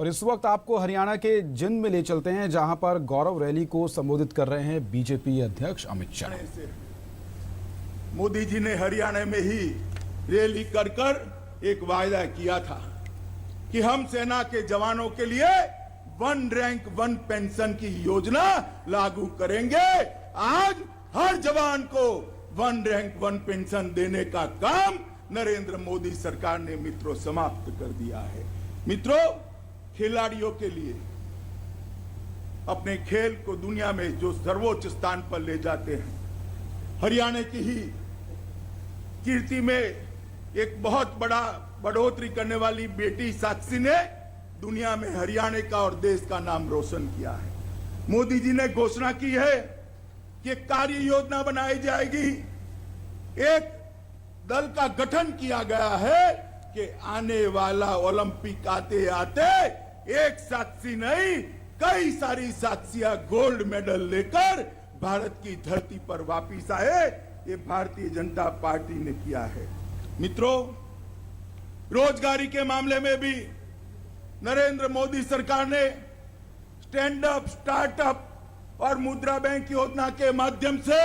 और इस वक्त आपको हरियाणा के जिंद में ले चलते हैं, जहां पर गौरव रैली को संबोधित कर रहे हैं बीजेपी अध्यक्ष अमित शाह। मोदी जी ने हरियाणा में ही रैली कर कर एक वायदा किया था कि हम सेना के जवानों के लिए 1 रैंक 1 पेंशन की योजना लागू करेंगे। आज हर जवान को 1 रैंक 1 पेंशन देने का काम नरेंद्र मोदी सरकार ने मित्रों समाप्त कर दिया है। मित्रों, खिलाड़ियों के लिए अपने खेल को दुनिया में जो सर्वोच्च स्थान पर ले जाते हैं, हरियाणा की ही कीर्ति में एक बहुत बड़ा बढ़ोतरी करने वाली बेटी साक्षी ने दुनिया में हरियाणा का और देश का नाम रोशन किया है। मोदी जी ने घोषणा की है कि कार्य योजना बनाई जाएगी। एक दल का गठन किया गया है कि आने वाला ओलंपिक आते आते एक साक्षी नहीं, कई सारी साक्षियां गोल्ड मेडल लेकर भारत की धरती पर वापिस आए। ये भारतीय जनता पार्टी ने किया है। मित्रों, रोजगारी के मामले में भी नरेंद्र मोदी सरकार ने स्टैंड अप, स्टार्टअप और मुद्रा बैंक योजना के माध्यम से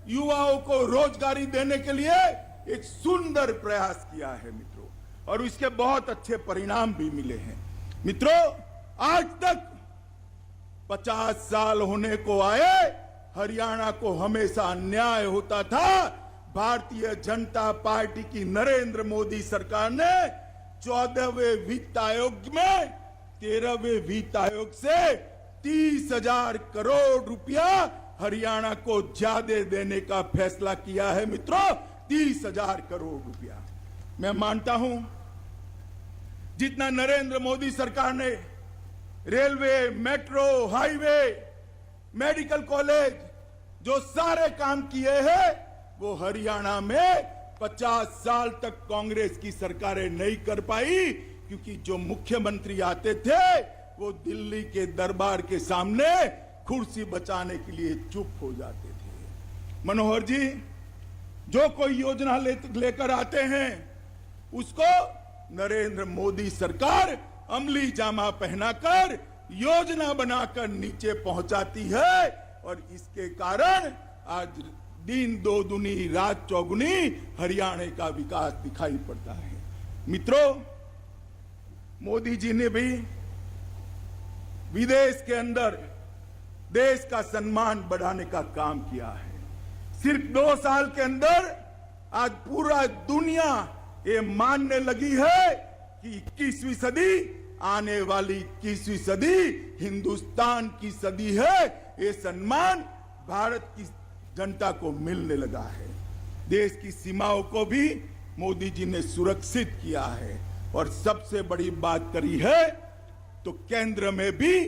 युवाओं को रोजगारी देने के लिए एक सुंदर प्रयास किया है मित्रों, और इसके बहुत अच्छे परिणाम भी मिले हैं। मित्रों, आज तक 50 साल होने को आए, हरियाणा को हमेशा अन्याय होता था। भारतीय जनता पार्टी की नरेंद्र मोदी सरकार ने 14वें वित्त आयोग में 13वें वित्त आयोग से 30,000 करोड़ रुपया हरियाणा को ज्यादा देने का फैसला किया है। मित्रों, 30,000 करोड़ रुपया। मैं मानता हूं जितना नरेंद्र मोदी सरकार ने railway, metro, highway, medical college जो सारे काम किए हैं, वो हरियाणा में 50 साल तक कांग्रेस की सरकारें नहीं कर पाई, क्योंकि जो मुख्यमंत्री आते थे वो दिल्ली के दरबार के सामने कुर्सी बचाने के लिए चुप हो जाते थे। मनोहर जी जो कोई योजना लेकर आते हैं, उसको नरेंद्र मोदी सरकार अमली जामा पहनाकर योजना बनाकर नीचे पहुंचाती है, और इसके कारण आज दिन दो दुनी रात चौगुनी हरियाणा का विकास दिखाई पड़ता है। मित्रों, मोदी जी ने भी विदेश के अंदर देश का सम्मान बढ़ाने का काम किया है। सिर्फ 2 साल के अंदर आज पूरा दुनिया ये मानने लगी है कि 21वीं सदी, आने वाली 21वीं सदी हिंदुस्तान की सदी है। ये सम्मान भारत की जनता को मिलने लगा है। देश की सीमाओं को भी मोदी जी ने सुरक्षित किया है, और सबसे बड़ी बात करी है तो केंद्र में भी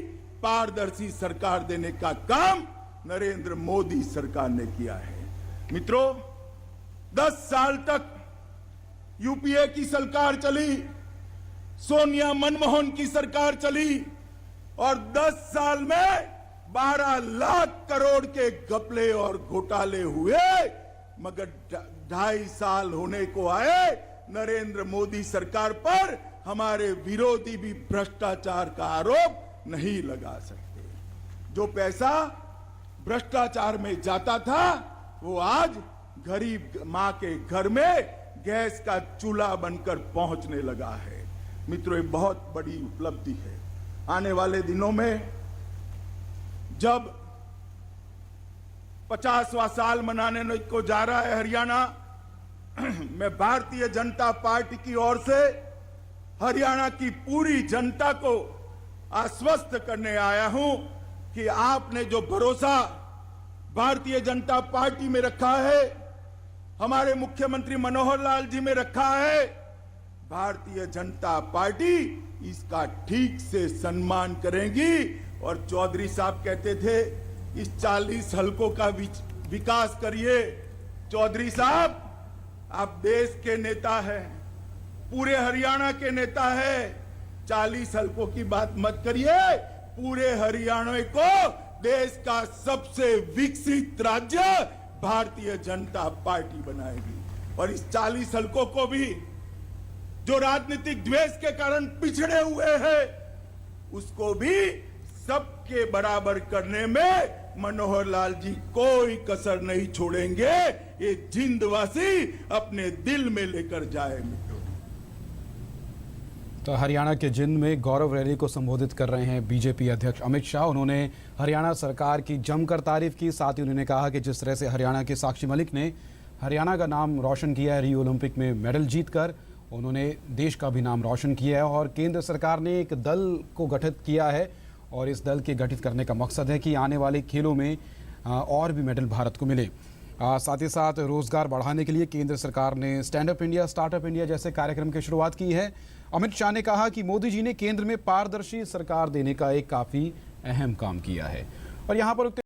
पारदर्शी सरकार देने का काम नरेंद्र मोदी सरकार ने किया है। मित्रों, 10 साल तक यूपीए की सरकार चली, सोनिया मनमोहन की सरकार चली, और 10 साल में 12 लाख करोड़ के घपले और घोटाले हुए, मगर 2.5 साल होने को आए, नरेंद्र मोदी सरकार पर हमारे विरोधी भी भ्रष्टाचार का आरोप नहीं लगा सकते। जो पैसा भ्रष्टाचार में जाता था, वो आज गरीब मां के घर में गैस का चूल्हा बनकर पहुंचने लगा है। मित्रों, ये बहुत बड़ी उपलब्धि है। आने वाले दिनों में जब 50वां साल मनाने को जा रहा है हरियाणा, मैं भारतीय जनता पार्टी की ओर से हरियाणा की पूरी जनता को आश्वस्त करने आया हूं कि आपने जो भरोसा भारतीय जनता पार्टी में रखा है, हमारे मुख्यमंत्री मनोहर लाल जी में रखा है, भारतीय जनता पार्टी इसका ठीक से सम्मान करेगी। और चौधरी साहब कहते थे इस 40 हलकों का विकास करिए। चौधरी साहब, आप देश के नेता हैं, पूरे हरियाणा के नेता हैं, 40 हलकों की बात मत करिए। पूरे हरियाणा को देश का सबसे विकसित राज्य भारतीय जनता पार्टी बनाएगी। और इस 40 हलकों को भी जो राजनीतिक द्वेष के कारण पिछड़े हुए हैं, उसको भी सबके बराबर करने में मनोहर लाल जी कोई कसर नहीं छोड़ेंगे। ये जिंदवासी अपने दिल में लेकर जाएंगे। तो हरियाणा के जिंद में गौरव रैली को संबोधित कर रहे हैं बीजेपी अध्यक्ष अमित शाह। उन्होंने हरियाणा सरकार की जमकर तारीफ की। साथ ही उन्होंने कहा कि जिस तरह से हरियाणा के साक्षी मलिक ने हरियाणा का नाम रोशन किया है रियो ओलंपिक में मेडल जीतकर, उन्होंने देश का भी नाम रोशन किया है। और केंद्र सरकार ने एक दल को गठित किया है और इस दल के गठित करने का मकसद है कि आने वाले खेलों में और भी मेडल भारत को मिले। साथ ही साथ रोजगार बढ़ाने के लिए केंद्र सरकार ने stand up India, startup India जैसे कार्यक्रम की शुरुआत की है। अमित शाह ने कहा कि मोदी जी ने केंद्र में पारदर्शी सरकार देने का एक काफी अहम काम किया है। और यहाँ पर